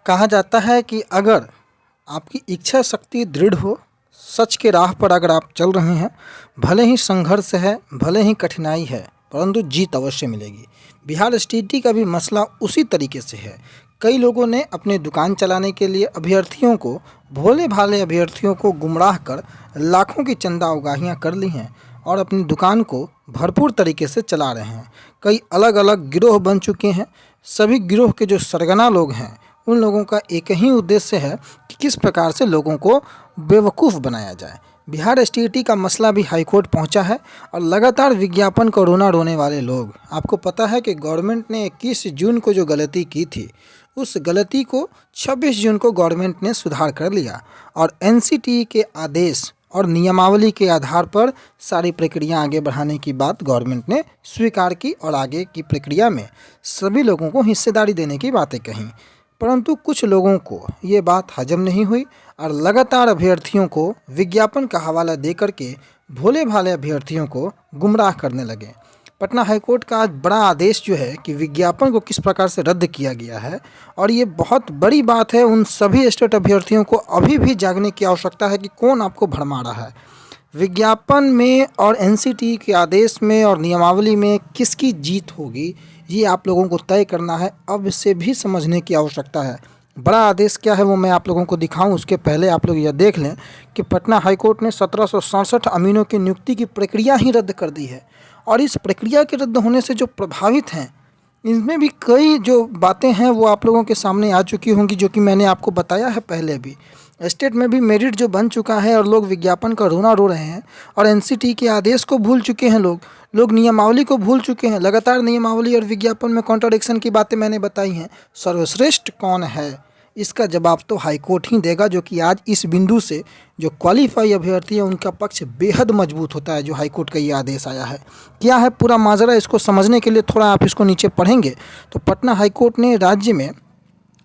कहा जाता है कि अगर आपकी इच्छा शक्ति दृढ़ हो, सच के राह पर अगर आप चल रहे हैं, भले ही संघर्ष है, भले ही कठिनाई है, परंतु जीत अवश्य मिलेगी। बिहार एसटीईटी का भी मसला उसी तरीके से है। कई लोगों ने अपने दुकान चलाने के लिए अभ्यर्थियों को, भोले भाले अभ्यर्थियों को गुमराह कर लाखों की चंदा उगाहियाँ कर ली हैं और अपनी दुकान को भरपूर तरीके से चला रहे हैं। कई अलग अलग गिरोह बन चुके हैं। सभी गिरोह के जो सरगना लोग हैं, उन लोगों का एक ही उद्देश्य है कि किस प्रकार से लोगों को बेवकूफ़ बनाया जाए। बिहार एसटीईटी का मसला भी हाईकोर्ट पहुंचा है और लगातार विज्ञापन को रोना रोने वाले लोग, आपको पता है कि गवर्नमेंट ने 21 जून को जो गलती की थी, उस गलती को 26 जून को गवर्नमेंट ने सुधार कर लिया और एनसीटीई के आदेश और नियमावली के आधार पर सारी प्रक्रिया आगे बढ़ाने की बात गवर्नमेंट ने स्वीकार की और आगे की प्रक्रिया में सभी लोगों को हिस्सेदारी देने की बातें कहीं। परंतु कुछ लोगों को ये बात हजम नहीं हुई और लगातार अभ्यर्थियों को विज्ञापन का हवाला दे करके भोले भाले अभ्यर्थियों को गुमराह करने लगे। पटना हाईकोर्ट का आज बड़ा आदेश जो है कि विज्ञापन को किस प्रकार से रद्द किया गया है और ये बहुत बड़ी बात है। उन सभी स्टेट अभ्यर्थियों को अभी भी जागने की आवश्यकता है कि कौन आपको भरमा रहा है। विज्ञापन में और एनसीटीई के आदेश में और नियमावली में किसकी जीत होगी, ये आप लोगों को तय करना है। अब इसे भी समझने की आवश्यकता है। बड़ा आदेश क्या है वो मैं आप लोगों को दिखाऊं, उसके पहले आप लोग यह देख लें कि पटना हाईकोर्ट ने 1767 अमीनों की नियुक्ति की प्रक्रिया ही रद्द कर दी है। और इस प्रक्रिया के रद्द होने से जो प्रभावित हैं, इनमें भी कई जो बातें हैं वो आप लोगों के सामने आ चुकी होंगी, जो कि मैंने आपको बताया है पहले भी। स्टेट में भी मेरिट जो बन चुका है और लोग विज्ञापन का रोना रो रहे हैं और एनसीटीई के आदेश को भूल चुके हैं। लोग नियमावली को भूल चुके हैं। लगातार नियमावली और विज्ञापन में कॉन्ट्राडिक्शन की बातें मैंने बताई हैं। सर्वश्रेष्ठ कौन है, इसका जवाब तो हाईकोर्ट ही देगा, जो कि आज इस बिंदु से जो क्वालिफाई अभ्यर्थी है उनका पक्ष बेहद मजबूत होता है। जो हाईकोर्ट का ये आदेश आया है, क्या है पूरा माजरा, इसको समझने के लिए थोड़ा आप इसको नीचे पढ़ेंगे तो पटना हाईकोर्ट ने राज्य में,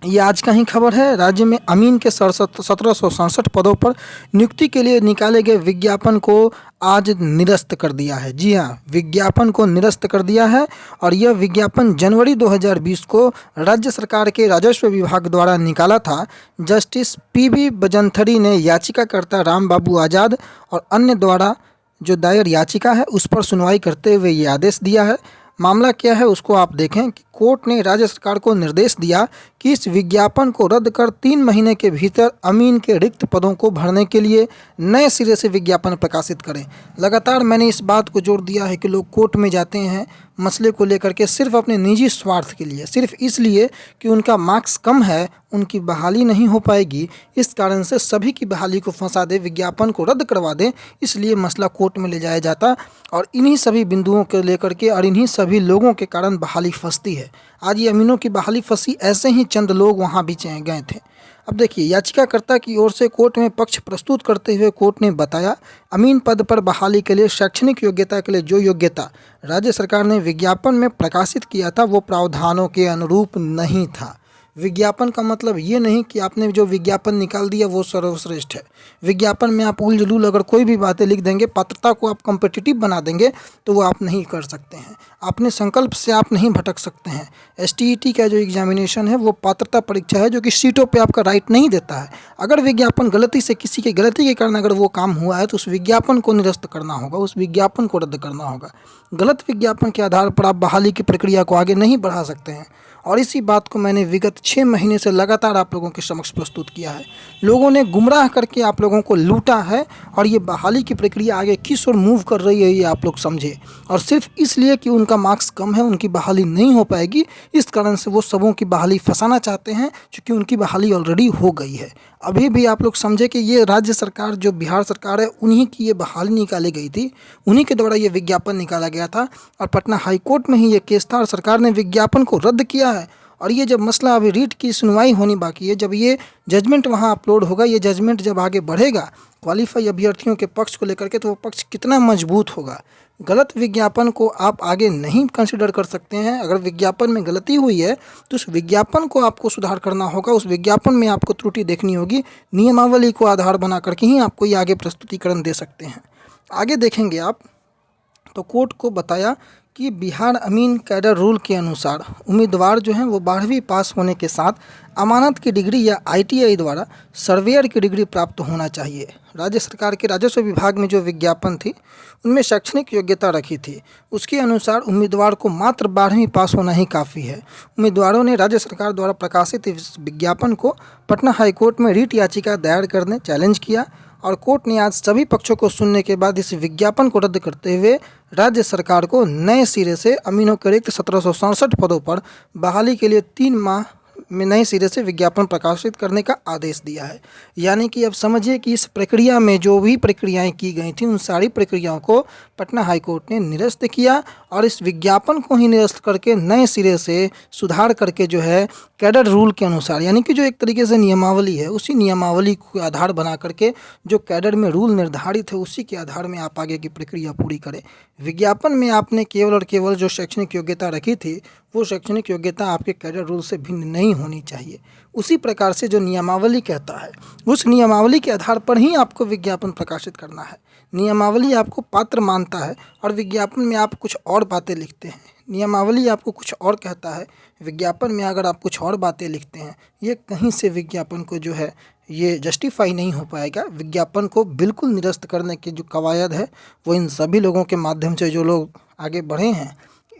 ये आज का ही खबर है, राज्य में अमीन के 1767 पदों पर नियुक्ति के लिए निकाले गए विज्ञापन को आज निरस्त कर दिया है। जी हाँ, विज्ञापन को निरस्त कर दिया है और यह विज्ञापन जनवरी 2020 को राज्य सरकार के राजस्व विभाग द्वारा निकाला था। जस्टिस पीबी बजंथरी ने याचिकाकर्ता राम बाबू आज़ाद और अन्य द्वारा जो दायर याचिका है उस पर सुनवाई करते हुए ये आदेश दिया है। मामला क्या है उसको आप देखें कि कोर्ट ने राज्य सरकार को निर्देश दिया कि इस विज्ञापन को रद्द कर 3 महीने के भीतर अमीन के रिक्त पदों को भरने के लिए नए सिरे से विज्ञापन प्रकाशित करें। लगातार मैंने इस बात को जोर दिया है कि लोग कोर्ट में जाते हैं मसले को लेकर के सिर्फ अपने निजी स्वार्थ के लिए, सिर्फ इसलिए कि उनका मार्क्स कम है, उनकी बहाली नहीं हो पाएगी, इस कारण से सभी की बहाली को फंसा दे, विज्ञापन को रद्द करवा दे, इसलिए मसला कोर्ट में ले जाया जाता और इन्हीं सभी बिंदुओं को लेकर के और इन्हीं सभी लोगों के कारण बहाली फंसती है। आज ये अमीनों की बहाली फंसी, ऐसे ही चंद लोग वहाँ भी गए थे। अब देखिए, याचिकाकर्ता की ओर से कोर्ट में पक्ष प्रस्तुत करते हुए कोर्ट ने बताया, अमीन पद पर बहाली के लिए शैक्षणिक योग्यता के लिए जो योग्यता राज्य सरकार ने विज्ञापन में प्रकाशित किया था वो प्रावधानों के अनुरूप नहीं था। विज्ञापन का मतलब ये नहीं कि आपने जो विज्ञापन निकाल दिया वो सर्वश्रेष्ठ है। विज्ञापन में आप उल जलूल अगर कोई भी बातें लिख देंगे, पात्रता को आप कॉम्पिटिटिव बना देंगे तो वो आप नहीं कर सकते हैं। अपने संकल्प से आप नहीं भटक सकते हैं। एसटीईटी का जो एग्जामिनेशन है वो पात्रता परीक्षा है, जो कि सीटों पे आपका राइट नहीं देता है। अगर विज्ञापन गलती से, किसी की गलती के कारण अगर वो काम हुआ है तो उस विज्ञापन को निरस्त करना होगा, उस विज्ञापन को रद्द करना होगा। गलत विज्ञापन के आधार पर आप बहाली की प्रक्रिया को आगे नहीं बढ़ा सकते हैं। और इसी बात को मैंने विगत 6 महीने से लगातार आप लोगों के समक्ष प्रस्तुत किया है। लोगों ने गुमराह करके आप लोगों को लूटा है और ये बहाली की प्रक्रिया आगे किस ओर मूव कर रही है ये आप लोग समझे। और सिर्फ इसलिए कि उनका मार्क्स कम है, उनकी बहाली नहीं हो पाएगी, इस कारण से वो सबों की बहाली फंसाना चाहते हैं, क्योंकि उनकी बहाली ऑलरेडी हो गई है। अभी भी आप लोग समझे कि ये राज्य सरकार जो बिहार सरकार है उन्हीं की ये बहाली निकाली गई थी, उन्हीं के द्वारा ये विज्ञापन निकाला गया था और पटना हाईकोर्ट में ही ये केस था और सरकार ने विज्ञापन को रद्द किया है। और ये जब मसला अभी रीट की सुनवाई होनी बाकी है, जब ये जजमेंट वहाँ अपलोड होगा, ये जजमेंट जब आगे बढ़ेगा क्वालिफाई अभ्यर्थियों के पक्ष को लेकर के, तो वो पक्ष कितना मजबूत होगा। गलत विज्ञापन को आप आगे नहीं कंसिडर कर सकते हैं। अगर विज्ञापन में गलती हुई है तो उस विज्ञापन को आपको सुधार करना होगा, उस विज्ञापन में आपको त्रुटि देखनी होगी। नियमावली को आधार बना करके ही आपको ये आगे प्रस्तुतिकरण दे सकते हैं। आगे देखेंगे आप तो कोर्ट को बताया कि बिहार अमीन कैडर रूल के अनुसार उम्मीदवार जो हैं वो 12वीं पास होने के साथ अमानत की डिग्री या ITI द्वारा सर्वेयर की डिग्री प्राप्त होना चाहिए। राज्य सरकार के राजस्व विभाग में जो विज्ञापन थी उनमें शैक्षणिक योग्यता रखी थी, उसके अनुसार उम्मीदवार को मात्र 12वीं पास होना ही काफ़ी है। उम्मीदवारों ने राज्य सरकार द्वारा प्रकाशित इस विज्ञापन को पटना हाईकोर्ट में रिट याचिका दायर करने चैलेंज किया और कोर्ट ने आज सभी पक्षों को सुनने के बाद इस विज्ञापन को रद्द करते हुए राज्य सरकार को नए सिरे से अमीनों के रिक्त 1767 पदों पर बहाली के लिए 3 माह में नए सिरे से विज्ञापन प्रकाशित करने का आदेश दिया है। यानी कि अब समझिए कि इस प्रक्रिया में जो भी प्रक्रियाएं की गई थी उन सारी प्रक्रियाओं को पटना हाईकोर्ट ने निरस्त किया और इस विज्ञापन को ही निरस्त करके नए सिरे से सुधार करके जो है कैडर रूल के अनुसार, यानी कि जो एक तरीके से नियमावली है, उसी नियमावली को आधार बना करके जो कैडर में रूल निर्धारित है उसी के आधार में आप आगे की प्रक्रिया पूरी करें। विज्ञापन में आपने केवल और केवल जो शैक्षणिक योग्यता रखी थी वो शैक्षणिक योग्यता आपके कैडर रूल से भिन्न नहीं होनी चाहिए। उसी प्रकार से जो नियमावली कहता है उस नियमावली के आधार पर ही आपको विज्ञापन प्रकाशित करना है। नियमावली आपको पात्र मानता है और विज्ञापन में आप कुछ और बातें लिखते हैं। नियमावली आपको कुछ और कहता है, विज्ञापन में अगर आप कुछ और बातें लिखते हैं, ये कहीं से विज्ञापन को जो है ये जस्टिफाई नहीं हो पाएगा। विज्ञापन को बिल्कुल निरस्त करने की जो कवायद है वो इन सभी लोगों के माध्यम से जो लोग आगे बढ़े हैं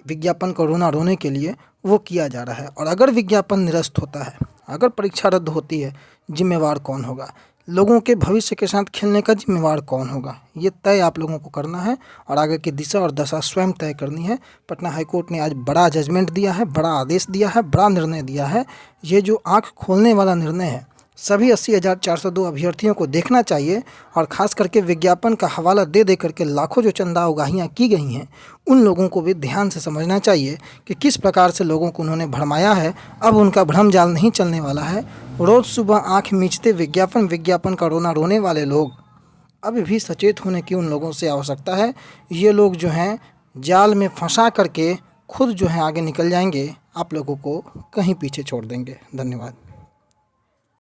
विज्ञापन को रोना रोने के लिए वो किया जा रहा है। और अगर विज्ञापन निरस्त होता है, अगर परीक्षा रद्द होती है, जिम्मेवार कौन होगा? लोगों के भविष्य के साथ खेलने का जिम्मेवार कौन होगा? ये तय आप लोगों को करना है और आगे की दिशा और दशा स्वयं तय करनी है। पटना हाईकोर्ट ने आज बड़ा जजमेंट दिया है, बड़ा आदेश दिया है, बड़ा निर्णय दिया है। ये जो आँख खोलने वाला निर्णय है सभी 80,402 अभ्यर्थियों को देखना चाहिए और ख़ास करके विज्ञापन का हवाला दे दे करके लाखों जो चंदा उगाहियाँ की गई हैं उन लोगों को भी ध्यान से समझना चाहिए कि किस प्रकार से लोगों को उन्होंने भरमाया है। अब उनका भ्रम जाल नहीं चलने वाला है। रोज़ सुबह आँख मीचते विज्ञापन का रोना रोने वाले लोग अभी भी सचेत होने की उन लोगों से आवश्यकता है। ये लोग जो हैं जाल में फंसा करके खुद जो है आगे निकल जाएंगे, आप लोगों को कहीं पीछे छोड़ देंगे। धन्यवाद।